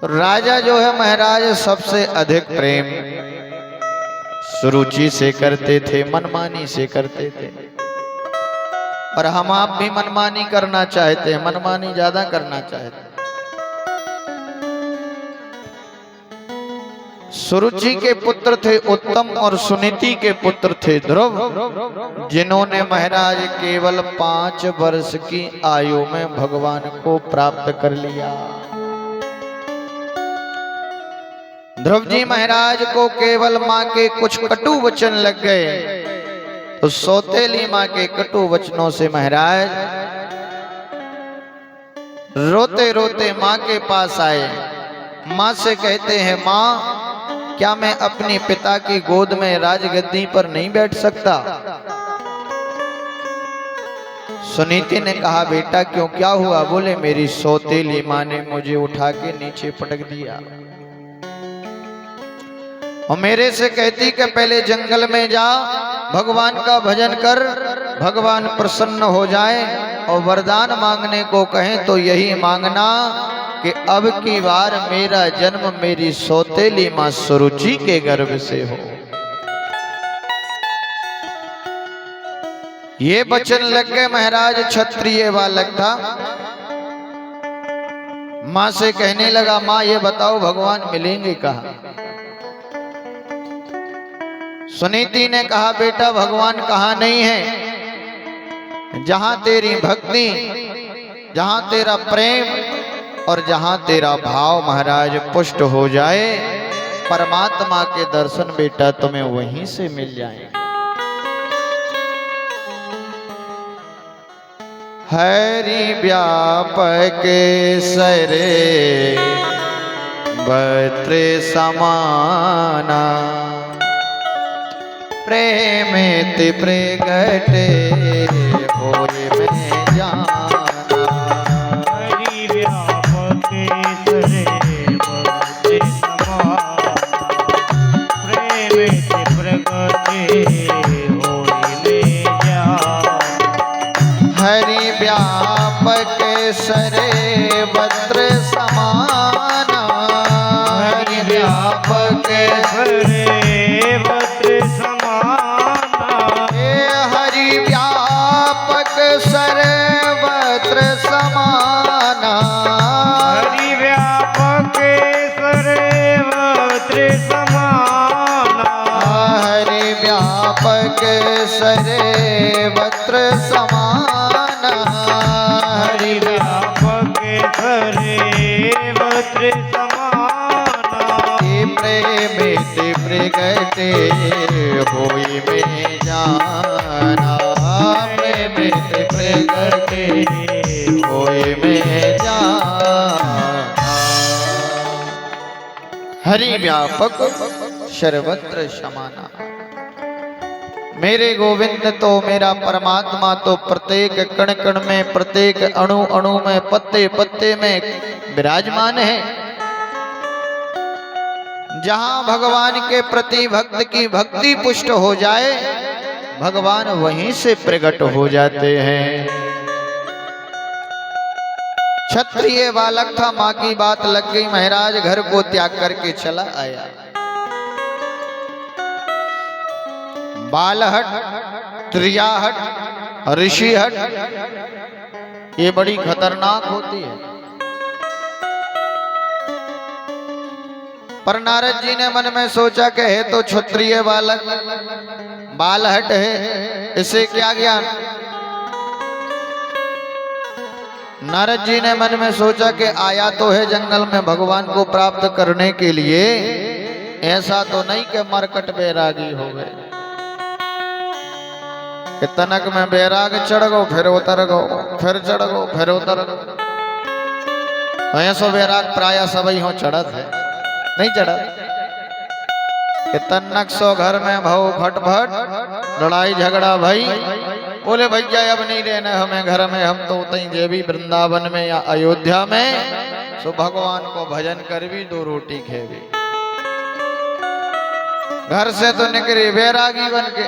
राजा जो है महाराज सबसे अधिक प्रेम सुरुचि से करते थे, मनमानी से करते थे। और हम आप भी मनमानी करना चाहते हैं, मनमानी ज्यादा करना चाहते हैं। सुरुचि के पुत्र थे उत्तम और सुनीति के पुत्र थे ध्रुव, जिन्होंने महाराज केवल 5 वर्ष की आयु में भगवान को प्राप्त कर लिया। ध्रुव जी महाराज को केवल माँ के कुछ कटु वचन लग गए, तो सौतेली माँ के कटु वचनों से महाराज रोते रोते माँ के पास आए। माँ से कहते हैं, माँ क्या मैं अपने पिता की गोद में राजगद्दी पर नहीं बैठ सकता? सुनीति ने कहा, बेटा क्यों, क्या हुआ? बोले, मेरी सौतेली माँ ने मुझे उठा के नीचे पटक दिया और मेरे से कहती कि पहले जंगल में जा, भगवान का भजन कर, भगवान प्रसन्न हो जाए और वरदान मांगने को कहें तो यही मांगना कि अब की बार मेरा जन्म मेरी सौतेली मां सुरुचि के गर्भ से हो। ये वचन लग गए महाराज। क्षत्रिय बालक था, मां से कहने लगा, मां ये बताओ भगवान मिलेंगे कहाँ? सुनीति ने कहा, बेटा भगवान कहाँ नहीं है, जहां तेरी भक्ति, जहां तेरा प्रेम और जहां तेरा भाव महाराज पुष्ट हो जाए, परमात्मा के दर्शन बेटा तुम्हें वहीं से मिल जाएंगे। हरि व्यापक सरे बत्रे समाना, प्रेमेति प्रगटे होए में जाना। हरि व्यापक सरे बत्रे समाना, प्रेमेति प्रगटे होए में जाना। हरि व्यापक सरे बत्रे समाना, हरि व्यापक सरे बत्रे समाना, सर्वत्र समाना। हरि व्यापक सर्वत्र समाना, हरि व्यापक सर्वत्र समाना, हरि व्यापक सर्वत्र समाना। प्रेमेति प्रगटे होई में जाना, प्रेमेति प्रगटे होई में जाना। हरि व्यापक सर्वत्र समाना। मेरे गोविंद तो, मेरा परमात्मा तो प्रत्येक कण कण में, प्रत्येक अणु अणु में, पत्ते पत्ते में विराजमान है। जहां भगवान के प्रति भक्त की भक्ति पुष्ट हो जाए, भगवान वहीं से प्रकट हो जाते हैं। क्षत्रिय बालक था, मां की बात लग गई, महाराज घर को त्याग करके चला आया। बालहट, त्रियाहट, ऋषिहट, ये बड़ी खतरनाक होती है। पर नारद जी ने मन में सोचा कि है तो क्षत्रिय बालक, बालहट है, इसे क्या ज्ञान। नारद जी ने मन में सोचा कि आया तो है जंगल में भगवान को प्राप्त करने के लिए, ऐसा तो नहीं कि मरकट बैरागी हो गए कि तनक में बैराग चढ़ गो फिर उतर गो, फिर चढ़ गो फिर उतर गो। ऐसो बैराग प्राय सभी हो चढ़त है, नहीं चढ़ा कि तन्नक सो घर में भाव फटफट लड़ाई झगड़ा भाई। बोले भैया अब नहीं रहना हमें घर में, हम तो उतई जे भी वृंदावन में या अयोध्या में, सो भगवान को भजन कर भी 2 रोटी खेवी। घर से तो निकले बैरागी बन के,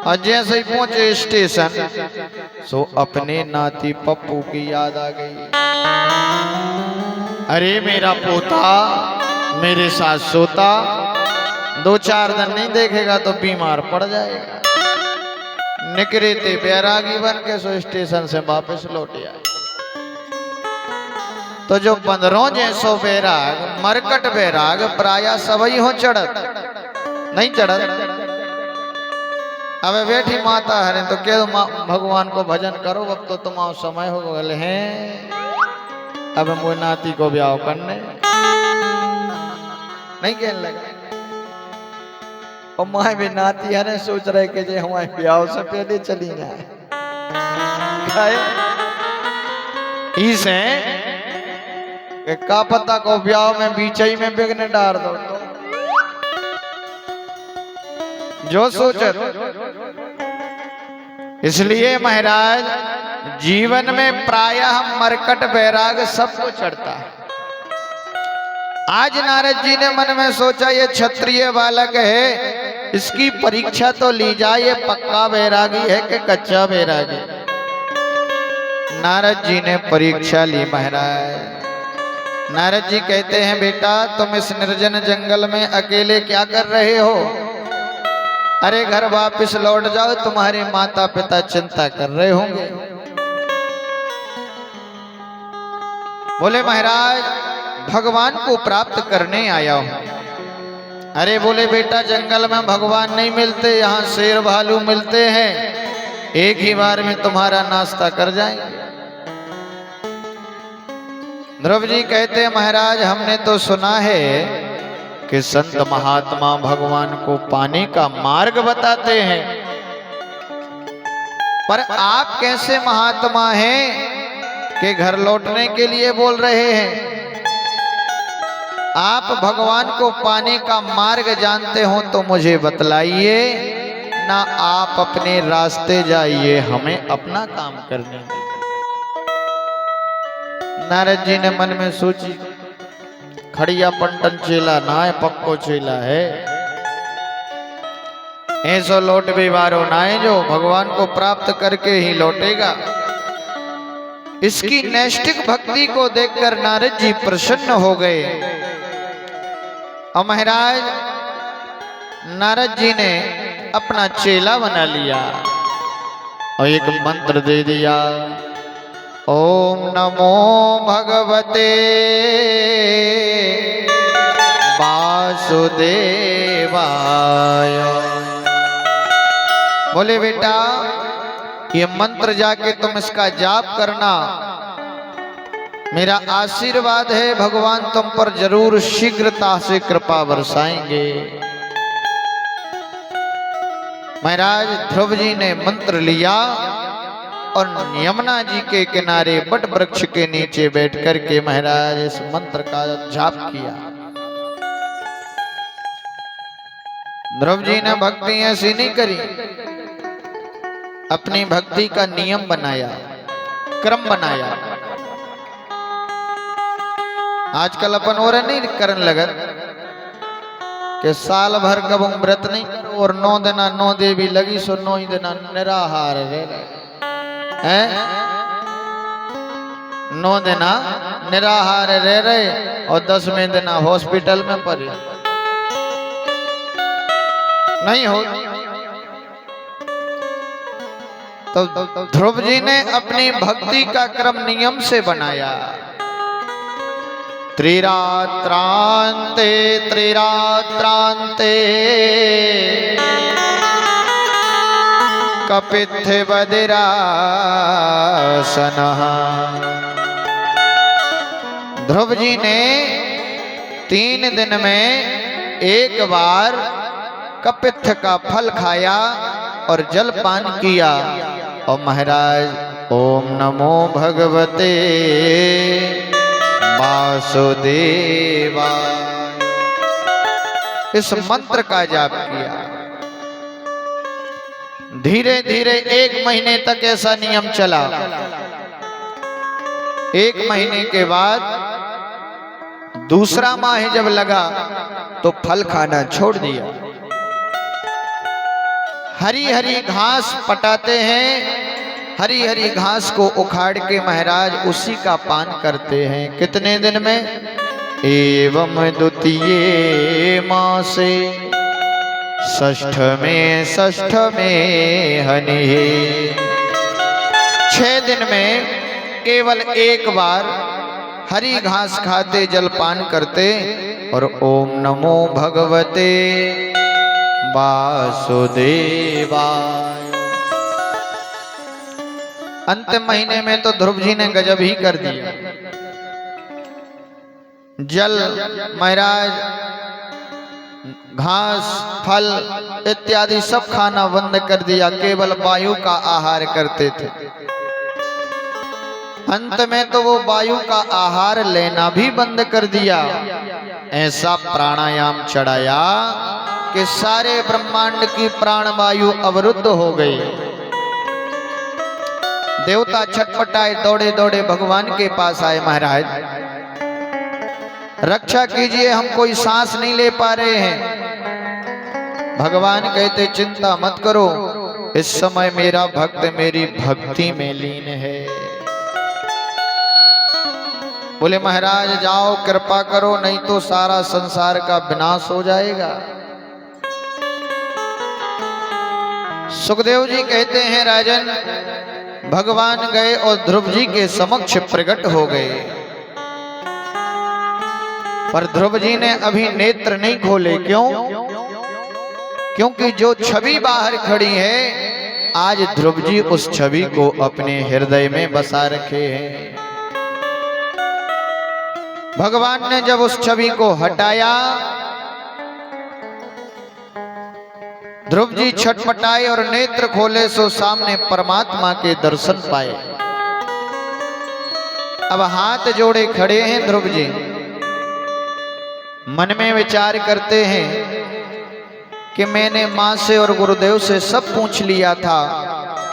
और जैसे ही पहुंचे स्टेशन, सो अपने नाती पप्पू की याद आ गई। अरे मेरा पोता मेरे साथ सोता, 2-4 दिन नहीं देखेगा तो बीमार पड़ जाएगा। निकरे थे बैरागी बन के सो स्टेशन से वापस लौट आए। तो जो 15 जैसो बैराग मरकट बैराग प्राय सबई हो चढ़त नहीं चढ़त। अब बैठी माता हरे तो कह भगवान को भजन करो, अब तो तुम्हारा समय हो गए हैं, अब मुझे नाती को ब्याह करने नहीं कहने लगा। और माए भी नाती है सोच रहे कि जे हमारे ब्याह से पहले चली जाए। इसे का पता को ब्याह में बीचई में बिगने डाल दो तो जो सोचे। इसलिए महाराज जीवन में प्रायः मरकट बैराग सबको चढ़ता है। आज नारद जी ने मन में सोचा ये क्षत्रिय बालक है, इसकी परीक्षा तो ली जाए, ये पक्का बैरागी है कि कच्चा बैरागी। नारद जी ने परीक्षा ली महाराज। नारद जी कहते हैं बेटा तुम इस निर्जन जंगल में अकेले क्या कर रहे हो? अरे घर वापस लौट जाओ, तुम्हारे माता पिता चिंता कर रहे होंगे। बोले महाराज भगवान को प्राप्त करने आया हूं। अरे बोले बेटा जंगल में भगवान नहीं मिलते, यहाँ शेर भालू मिलते हैं, एक ही बार में तुम्हारा नाश्ता कर जाएंगे। ध्रुव जी कहते हैं महाराज हमने तो सुना है कि संत महात्मा भगवान को पाने का मार्ग बताते हैं, पर आप कैसे महात्मा हैं कि घर लौटने के लिए बोल रहे हैं? आप भगवान को पाने का मार्ग जानते हो तो मुझे बतलाइए ना, आप अपने रास्ते जाइए, हमें अपना काम करने दीजिए। नारद जी ने मन में सोची खड़िया पंटन चेला ना है, पक्को चेला है, ऐसो लौट भी बारो ना है जो भगवान को प्राप्त करके ही लौटेगा। इसकी नैष्ठिक भक्ति को देखकर नारद जी प्रसन्न हो गए। और महाराज नारद जी ने अपना चेला बना लिया और एक मंत्र दे दिया, ओम नमो भगवते वासुदेवाय। बोले बेटा ये मंत्र जाके तुम इसका जाप करना, मेरा आशीर्वाद है भगवान तुम पर जरूर शीघ्रता से कृपा बरसाएंगे। महाराज ध्रुव जी ने मंत्र लिया और यमुना जी के किनारे बट वृक्ष के नीचे बैठ कर के महाराज इस मंत्र का जाप किया। ध्रुव जी ने भक्ति ऐसी नहीं करी, अपनी भक्ति का नियम बनाया, क्रम बनाया। आजकल अपन और नहीं करन लगत कि साल भर कब व्रत नहीं करो और 9 दिना 9 देवी लगी सो 9 ही दिना निराहार हैं, 9 दिना निराहार रह रहे और 10वें दिना हॉस्पिटल में पड़े। नहीं हो तो ध्रुव जी ने अपनी भक्ति का क्रम नियम से बनाया। त्रिरात्रांते त्रिरात्रांते कपित्थ बदिरासनः। ध्रुव जी ने 3 दिन में एक बार कपित्थ का फल खाया और जल पान किया। और महाराज ओम नमो भगवते वासुदेवाय इस मंत्र का जाप किया। धीरे धीरे 1 महीने तक ऐसा नियम चला। 1 महीने के बाद दूसरा माह जब लगा तो फल खाना छोड़ दिया। हरी हरी घास पटाते हैं हरी हरी घास को उखाड़ के महाराज उसी का पान करते हैं। कितने दिन में? एवं द्वितीय मासे षष्ठ में हनि। 6 दिन में केवल एक बार हरी घास खाते, जलपान करते और ओम नमो भगवते वासुदेवाय। अंतिम महीने में तो ध्रुव जी ने गजब ही कर दिया। जल महाराज घास फल इत्यादि सब खाना बंद कर दिया, केवल वायु का आहार करते थे। अंत में तो वो वायु का आहार लेना भी बंद कर दिया। ऐसा प्राणायाम चढ़ाया कि सारे ब्रह्मांड की प्राण वायु अवरुद्ध हो गई। देवता छटपटाए, दौड़े दौड़े भगवान के पास आए, महाराज रक्षा कीजिए, हम कोई सांस नहीं ले पा रहे हैं। भगवान कहते चिंता मत करो, इस समय मेरा भक्त मेरी भक्ति में लीन है। बोले महाराज जाओ कृपा करो, नहीं तो सारा संसार का विनाश हो जाएगा। सुखदेव जी कहते हैं राजन, भगवान गए और ध्रुव जी के समक्ष प्रकट हो गए, पर ध्रुव जी ने अभी नेत्र नहीं खोले। क्यों? क्योंकि जो छवि बाहर खड़ी है, आज ध्रुव जी उस छवि को अपने हृदय में बसा रखे हैं। भगवान ने जब उस छवि को हटाया, ध्रुव जी छटपटाए और नेत्र खोले सो सामने परमात्मा के दर्शन पाए। अब हाथ जोड़े खड़े हैं ध्रुव जी, मन में विचार करते हैं कि मैंने मां से और गुरुदेव से सब पूछ लिया था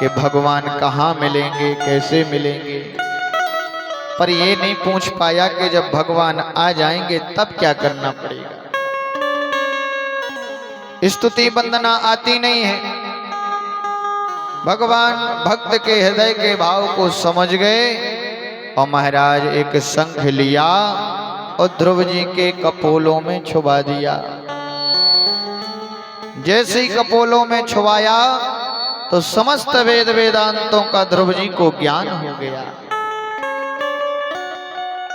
कि भगवान कहाँ मिलेंगे, कैसे मिलेंगे, पर ये नहीं पूछ पाया कि जब भगवान आ जाएंगे तब क्या करना पड़ेगा। स्तुति वंदना आती नहीं है। भगवान भक्त के हृदय के भाव को समझ गए और महाराज एक शंख लिया और ध्रुव जी के कपोलों में छुपा दिया। जैसे ही कपोलों में छुपाया तो समस्त वेद वेदांतों का ध्रुव जी को ज्ञान हो गया।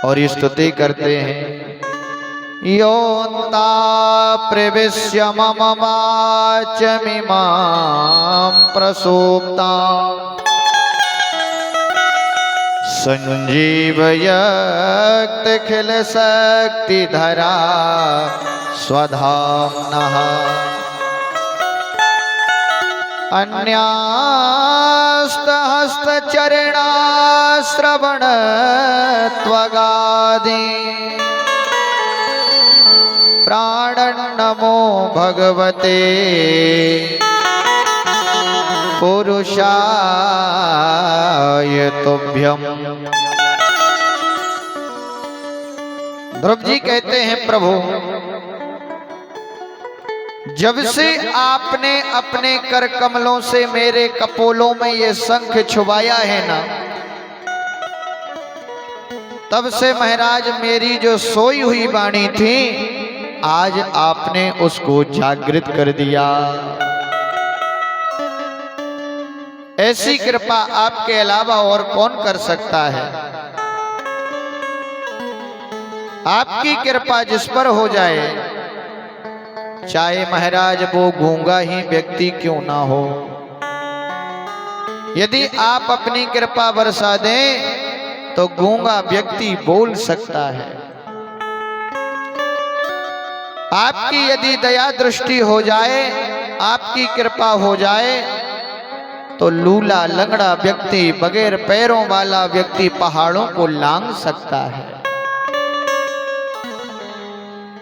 और स्तुति करते हैं, योऽन्ता प्रविश्य मम वाचमिमां प्रसूप्तां संजीवयत्यखिलशक्तिधरा स्वधाम्नः अन्यास्तहस्तचरणाश्रवणत्वगादि प्राणन्नमो भगवते पुरुषाय तुभ्यम्। ध्रुव जी कहते हैं, प्रभु जब से आपने अपने कर कमलों से मेरे कपोलों में ये शंख छुपाया है ना, तब से महाराज मेरी जो सोई हुई वाणी थी, आज आपने उसको जागृत कर दिया। ऐसी कृपा आपके अलावा और कौन कर सकता है। आपकी कृपा जिस पर हो जाए, चाहे महाराज वो गूंगा ही व्यक्ति क्यों ना हो, यदि आप अपनी कृपा बरसा दें तो गूंगा व्यक्ति बोल सकता है। आपकी यदि दया दृष्टि हो जाए, आपकी कृपा हो जाए, तो लूला लंगड़ा व्यक्ति, बगैर पैरों वाला व्यक्ति पहाड़ों को लांघ सकता है।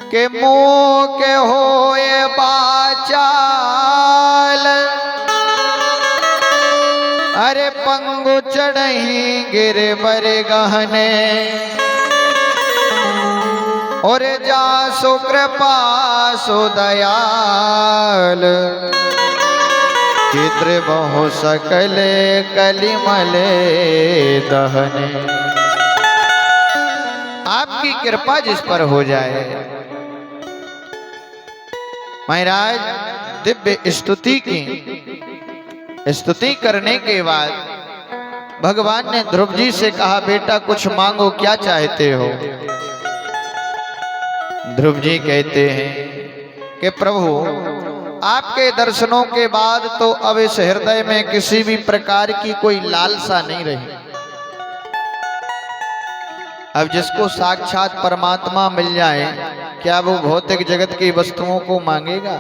के मुँह के होए बाचाल, अरे पंगु चढ़ही गिर बर गहने, और जा सो कृपा सो दयाल, चित्र बहु सकले कलिमले दहने। आपकी कृपा जिस पर हो जाए महाराज, दिव्य स्तुति की स्तुति करने के बाद भगवान ने ध्रुव जी से कहा, बेटा कुछ मांगो, क्या चाहते हो? ध्रुव जी कहते हैं कि प्रभु आपके दर्शनों के बाद तो अब इस हृदय में किसी भी प्रकार की कोई लालसा नहीं रही। अब जिसको साक्षात परमात्मा मिल जाए, क्या वो भौतिक जगत की वस्तुओं को मांगेगा?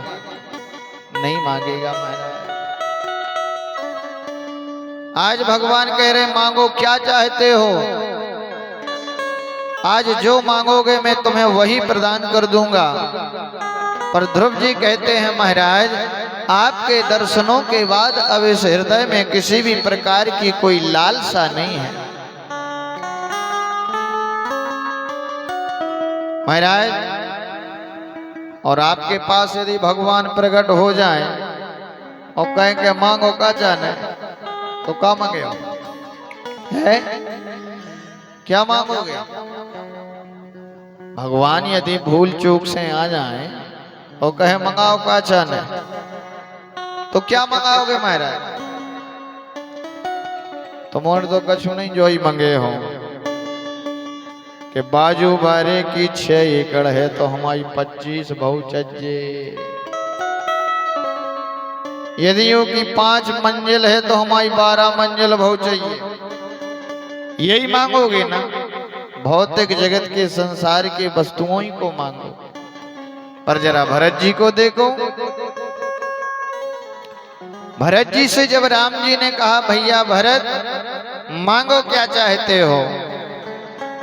नहीं मांगेगा महाराज। आज भगवान कह रहे मांगो, क्या चाहते हो? आज जो मांगोगे मैं तुम्हें वही प्रदान कर दूंगा। पर ध्रुव जी कहते हैं महाराज, आपके दर्शनों के बाद अब इस हृदय में किसी भी प्रकार की कोई लालसा नहीं है महाराज। और आपके पास यदि भगवान प्रकट हो जाए और कहें कि मांगो क्या चाहना है, तो क्या मांगे हो? है क्या मांगोगे? भगवान यदि भूल चूक से आ जाए और कहे मंगाओ क्या चाहना है, तो क्या मंगाओगे महाराज? तुमोर तो कछु नहीं जो ही मंगे हो कि बाजू बारे की 6 एकड़ है तो हमारी 25 बहु चज्जे। यदि यो की 5 मंजिल है तो हमारी 12 मंजिल बहु चाहिए। यही मांगोगे ना? भौतिक जगत के संसार की वस्तुओं ही को मांगो। पर जरा भरत जी को देखो। भरत जी से जब राम जी ने कहा, भैया भरत मांगो क्या चाहते हो,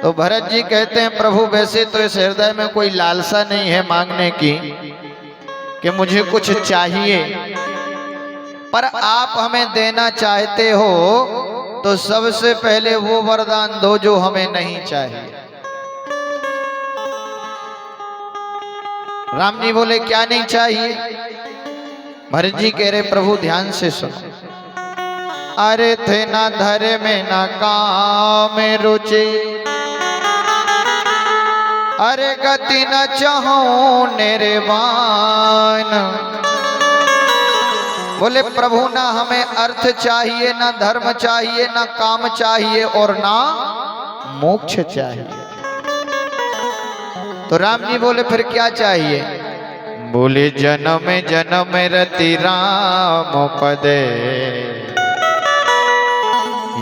तो भरत जी कहते हैं, प्रभु वैसे तो इस हृदय में कोई लालसा नहीं है मांगने की कि मुझे कुछ चाहिए, पर आप हमें देना चाहते हो तो सबसे पहले वो वरदान दो जो हमें नहीं चाहिए। राम जी बोले, क्या नहीं चाहिए? भरत जी कह रहे, प्रभु ध्यान से सुनो। अरे थे ना धरे में ना काम में रुचि, अरे गति न चाहो निर्वाण। बोले प्रभु ना हमें अर्थ चाहिए, ना धर्म चाहिए, ना काम चाहिए और ना मोक्ष चाहिए। तो राम जी बोले फिर क्या चाहिए? बोले जन्म जन्म रति राम पदे,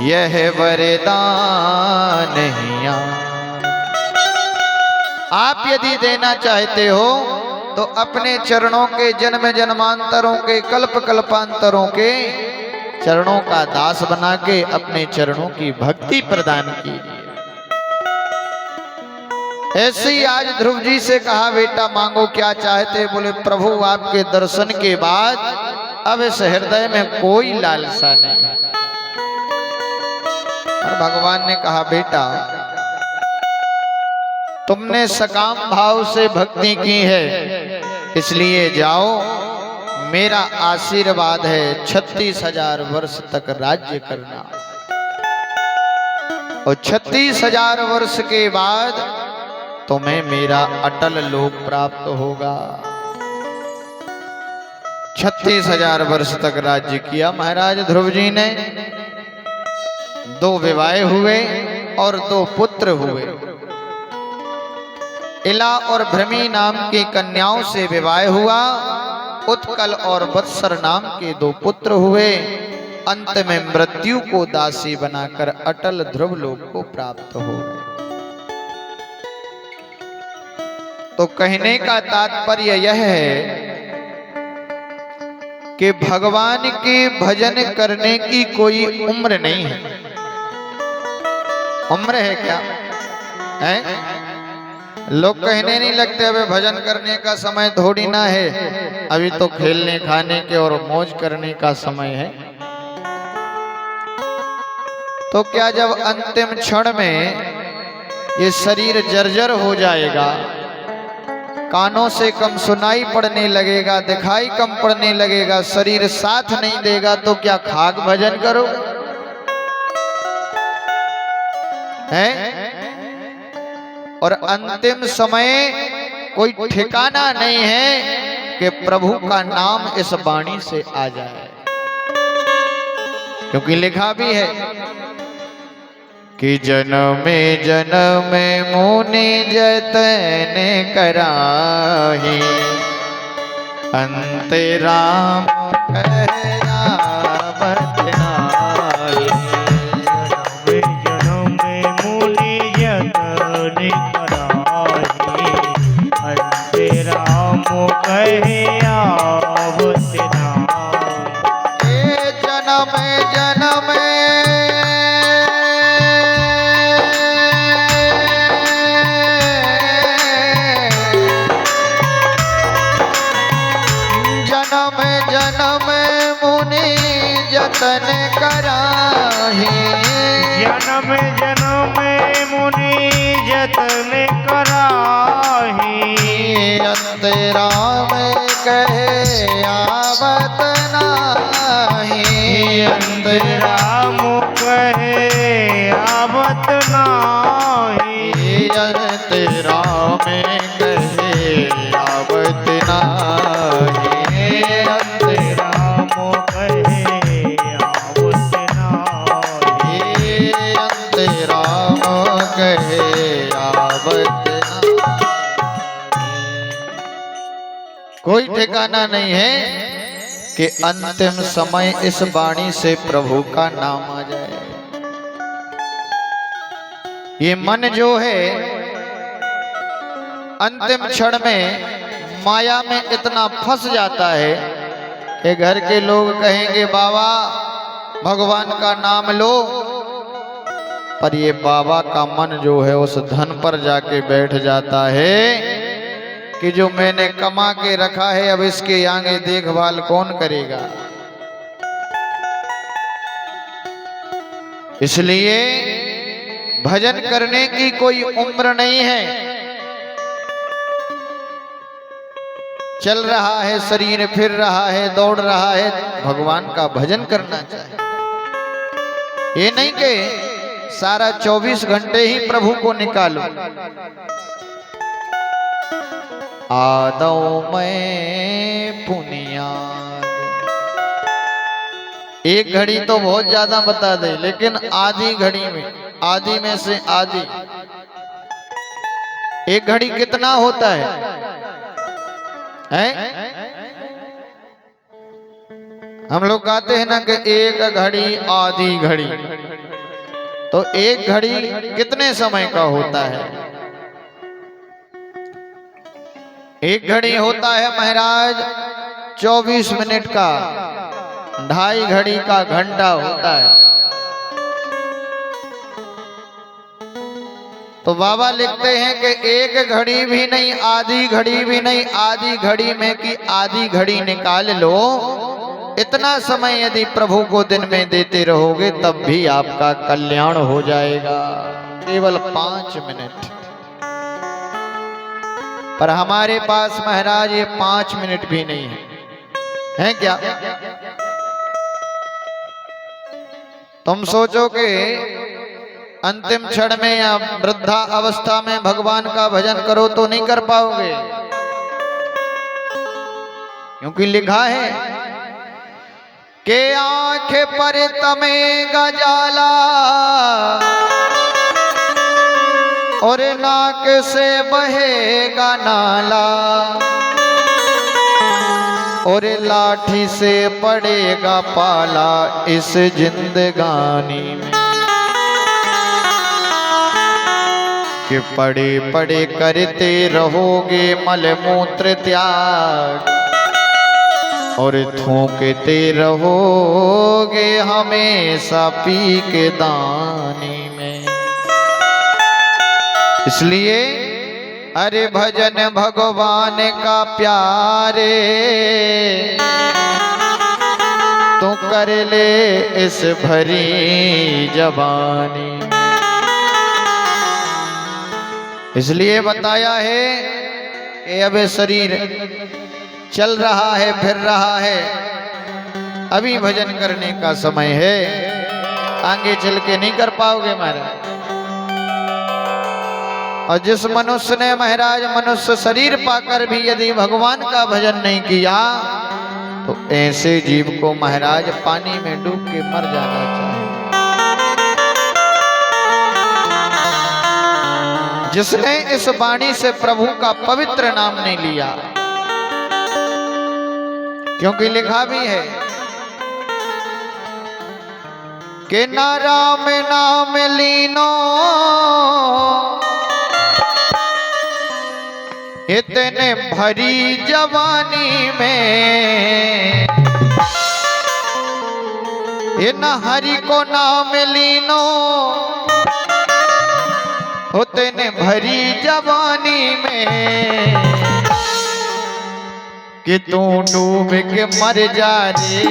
यह वरदान हिया। आप यदि देना चाहते हो तो अपने चरणों के जन्म जन्मांतरों के कल्प कल्पांतरों के चरणों का दास बना के अपने चरणों की भक्ति प्रदान कीजिए। ऐसे ही आज ध्रुव जी से कहा, बेटा मांगो क्या चाहते? बोले प्रभु आपके दर्शन के बाद अब इस हृदय में कोई लालसा नहीं। और भगवान ने कहा, बेटा तुमने सकाम भाव से भक्ति की है, इसलिए जाओ, मेरा आशीर्वाद है 36,000 वर्ष तक राज्य करना, और 36,000 वर्ष के बाद तुम्हें मेरा अटल लोक प्राप्त होगा। 36,000 वर्ष तक राज्य किया महाराज ध्रुव जी ने। 2 विवाह हुए और 2 पुत्र हुए। इला और भ्रमी नाम की कन्याओं से विवाह हुआ। उत्कल और वत्सर नाम के 2 पुत्र हुए। अंत में मृत्यु को दासी बनाकर अटल ध्रुव लोक को प्राप्त हो गए। तो कहने का तात्पर्य यह है कि भगवान के भजन करने की कोई उम्र नहीं है। उम्र है क्या है? लोग कहने नहीं लगते अबे भजन करने का समय थोड़ी ना है, अभी तो खेलने खाने के और मौज करने का समय है। तो क्या जब अंतिम क्षण में ये शरीर जर्जर हो जाएगा कानों से कम सुनाई पड़ने लगेगा, दिखाई कम पड़ने लगेगा, शरीर साथ नहीं देगा, तो क्या खाक भजन करो है? और अंतिम समय कोई ठिकाना नहीं है कि प्रभु का नाम इस वाणी से आ जाए, क्योंकि लिखा भी है कि जन्मे जन्मे मुनि जतन कराही, अंते राम कहया बतनाही। जन्मे मुनि जतन कराही, अंते राम कहे आवत नाहि। ए जन्म जन्म जन्म मुनि जतन कराही, जन्म जन्म मुनि जतन कराही, अंत राम कहे आवत नाहि, अंत राम कहे आवत नाहि। अंत राम कहे आवत नाहि, अंत राम कहे आवत नाहि। अंत राम कहे आवत नाहि। कोई ठिकाना नहीं है कि अंतिम समय इस वाणी से प्रभु का नाम आ जाए। ये मन जो है अंतिम क्षण में माया में इतना फंस जाता है कि घर के लोग कहेंगे बाबा भगवान का नाम लो, पर ये बाबा का मन जो है उस धन पर जाके बैठ जाता है कि जो मैंने कमा के रखा है अब इसके आगे देखभाल कौन करेगा। इसलिए भजन करने की कोई उम्र नहीं है। चल रहा है शरीर, फिर रहा है, दौड़ रहा है, भगवान का भजन करना चाहिए। ये नहीं कि सारा 24 घंटे ही प्रभु को निकालो। आदौ मैं पुनियाद, एक घड़ी तो बहुत ज्यादा बता दे, लेकिन आधी घड़ी में, आधी में से आधी, एक घड़ी कितना होता है? हम लोग कहते हैं ना कि एक घड़ी आधी घड़ी, तो एक घड़ी कितने समय का होता है? एक घड़ी होता है महाराज 24 मिनट का, 2.5 घड़ी का घंटा होता है। तो बाबा लिखते हैं कि एक घड़ी भी नहीं, आधी घड़ी भी नहीं, आधी घड़ी में की आधी घड़ी निकाल लो। इतना समय यदि प्रभु को दिन में देते रहोगे तब भी आपका कल्याण हो जाएगा। केवल 5 मिनट, पर हमारे पास महाराज ये 5 मिनट भी नहीं है, है क्या? तुम सोचो कि अंतिम क्षण में या वृद्धा अवस्था में भगवान का भजन करो तो नहीं कर पाओगे, क्योंकि लिखा है कि आंख पर तमे गजाला और नाक से बहेगा नाला, और लाठी से पड़ेगा पाला इस जिंदगानी में, कि पड़े पड़े करते रहोगे मलमूत्र त्याग, और थूकते रहोगे हमेशा पी के दानी में। इसलिए अरे भजन भगवान का प्यारे, तू कर ले इस भरी जवानी। इसलिए बताया है ये अब ये शरीर चल रहा है, फिर रहा है, अभी भजन करने का समय है, आगे चल के नहीं कर पाओगे महाराज। और जिस मनुष्य ने महाराज मनुष्य शरीर पाकर भी यदि भगवान का भजन नहीं किया तो ऐसे जीव को महाराज पानी में डूब के मर जाना चाहिए। जिसने इस वाणी से प्रभु का पवित्र नाम नहीं लिया, क्योंकि लिखा भी है कि ना राम नाम लीनो इतने भरी जवानी में, ये न हरि को नाम लीनो उतने भरी जवानी में, कि तू डूब के मर जा रे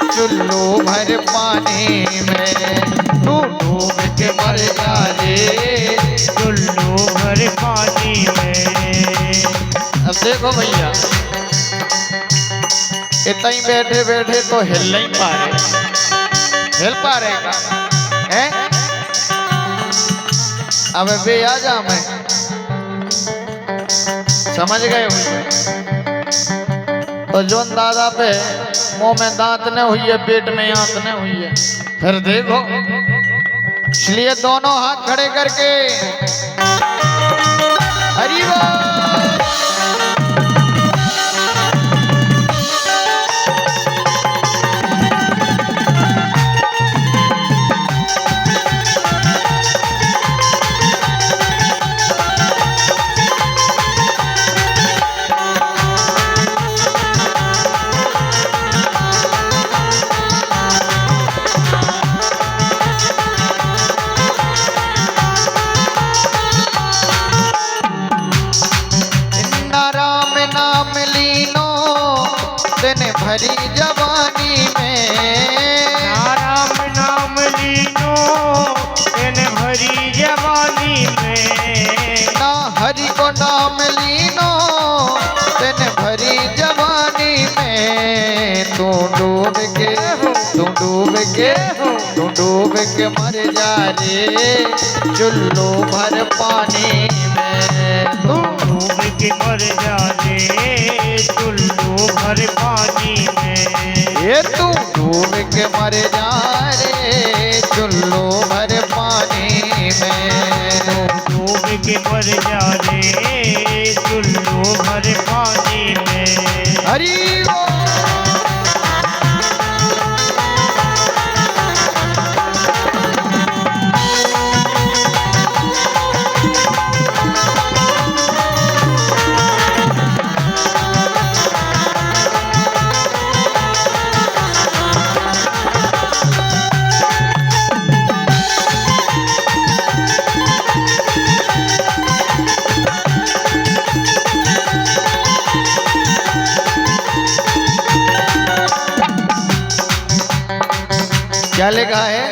चुल्लू भर पानी में, तू डूब के मर जा रे चुल्लू भर पानी में। अब देखो भैया, इतना ही बैठे बैठे तो हिल नहीं पा रहे, हिल पा रहे का है? अब बे आ जा, मैं समझ गए हो? तो जोन दादा पे मुंह में दांत न हुई है, पेट में आंत न हुई है, फिर देखो। इसलिए दोनों हाथ खड़े करके हरि बोल। भरी जवानी में, राम नाम लीनो तेने भरी जवानी में, ना हरि को नाम लीनो तेने भरी जवानी में, तू डूब के मर जा रे चुल्लू भर पानी में, तू डूब के मर जा रे चुल्लू भर पानी में, ये तू डूब के मर जा रे चुल्लू भर पानी में, डूब के मर जा रे चुल्लू भर पानी में। हरि क्या लिखा है?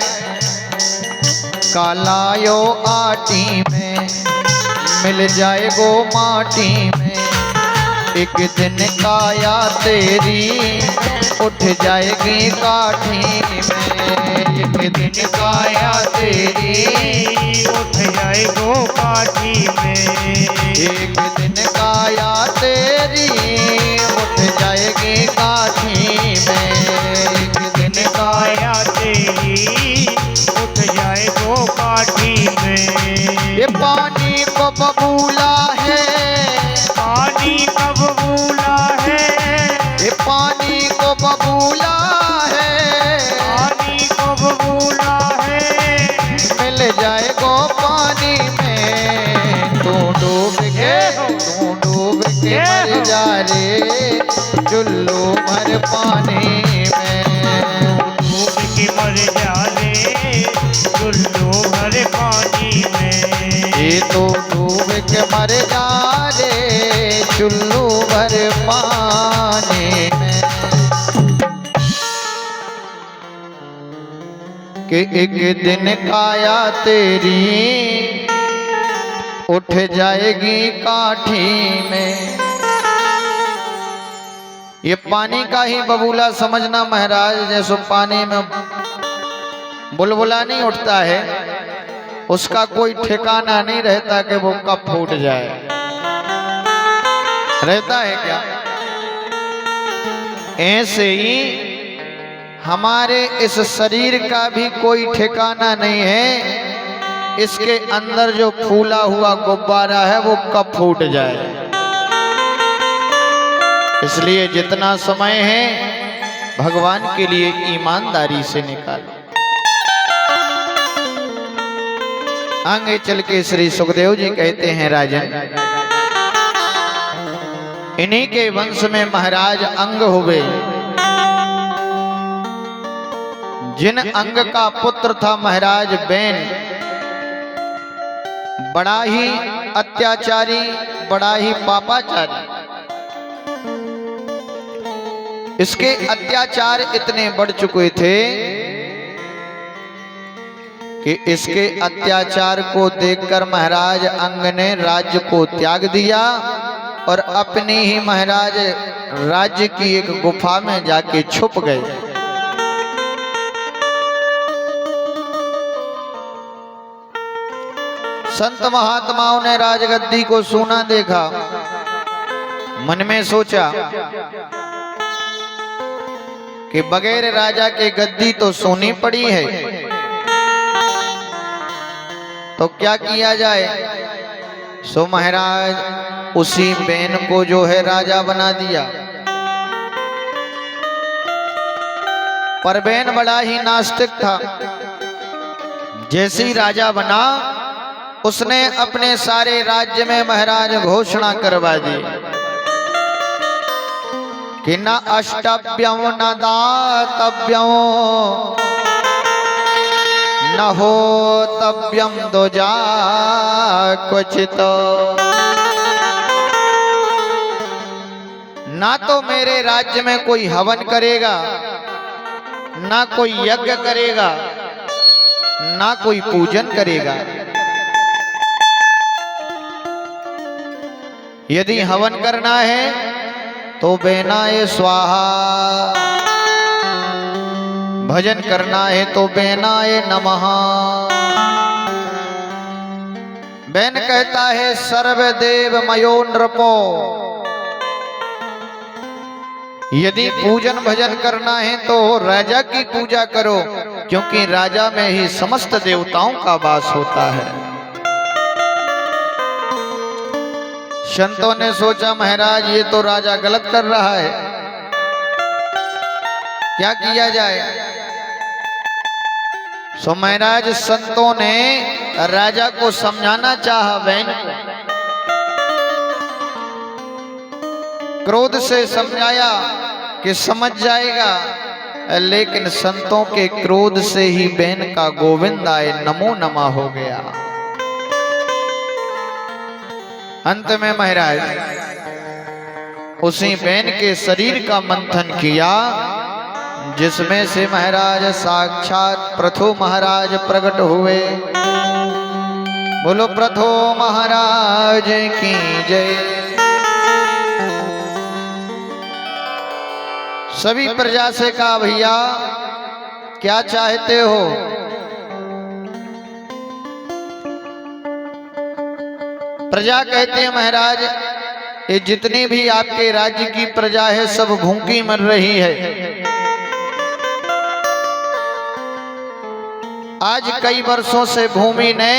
कालायो आटी में मिल जाए गो माटी में, एक दिन काया तेरी उठ जाएगी काठी में, एक दिन काया तेरी उठ जाए गो काठी में, एक दिन काया तेरी उठ जाएगी काठी में, एक दिन काया तेरी उठ जाए गो काठी में। ये पानी को बबूला है, पानी कब बबूला है, ये पानी को बबूला है, पानी को बबूला है, मिल जाए गो पानी में, तू डूब के मर जा रे चुल्लू भर पानी में, डूब के मर जा रे चुल्लू भर पानी में, ये तो डूब के मर जा रे चुल्लू भर पानी में, कि एक दिन काया तेरी उठ जाएगी काठी में। ये पानी का ही बबूला समझना महाराज, जैसे पानी में बुलबुला नहीं उठता है, उसका कोई ठिकाना नहीं रहता कि वो कब फूट जाए। रहता है क्या? ऐसे ही हमारे इस शरीर का भी कोई ठिकाना नहीं है, इसके अंदर जो फूला हुआ गुब्बारा है वो कब फूट जाए। इसलिए जितना समय है भगवान के लिए ईमानदारी से निकालो। आगे चल के श्री सुखदेव जी कहते हैं, राजन इन्हीं के वंश में महाराज अंग हुए। जिन अंग का पुत्र था महाराज बैन, बड़ा ही अत्याचारी, बड़ा ही पापाचारी। इसके अत्याचार इतने बढ़ चुके थे कि इसके अत्याचार को देखकर महाराज अंग ने राज्य को त्याग दिया और अपनी ही महाराज राज्य की एक गुफा में जाके छुप गए। संत महात्माओं ने राजगद्दी को सूना देखा, मन में सोचा कि बगैर राजा के गद्दी तो सोनी पड़ी है, तो क्या किया जाए। सो महाराज उसी बैन को जो है राजा बना दिया। पर बैन बड़ा ही नास्तिक था। जैसे ही राजा बना, उसने अपने सारे राज्य में महाराज घोषणा करवा दी कि न अष्टव्यम न दातव्यम न होतव्यम दोजा क्वचित। ना तो मेरे राज्य में कोई हवन करेगा, ना कोई यज्ञ करेगा, ना कोई पूजन करेगा। यदि हवन करना है तो बेनाए स्वाहा, भजन करना है तो बेनाए नमः। बैन कहता है सर्वदेव मयो नृपो। यदि पूजन भजन करना है तो राजा की पूजा करो, क्योंकि राजा में ही समस्त देवताओं का वास होता है। संतों ने सोचा महाराज ये तो राजा गलत कर रहा है, क्या किया जाए। सो महाराज संतों ने राजा को समझाना चाहा, बैन क्रोध से समझाया कि समझ जाएगा, लेकिन संतों के क्रोध से ही बैन का गोविंदाय नमो नमः हो गया। अंत में महाराज उसी बैन के शरीर का मंथन किया, जिसमें से महाराज साक्षात प्रथु महाराज प्रकट हुए। बोलो प्रथु महाराज की जय। सभी प्रजा से कहा, भैया क्या चाहते हो। प्रजा कहते हैं महाराज ये जितनी भी आपके राज्य की प्रजा है सब भूखी मर रही है। आज कई वर्षों से भूमि ने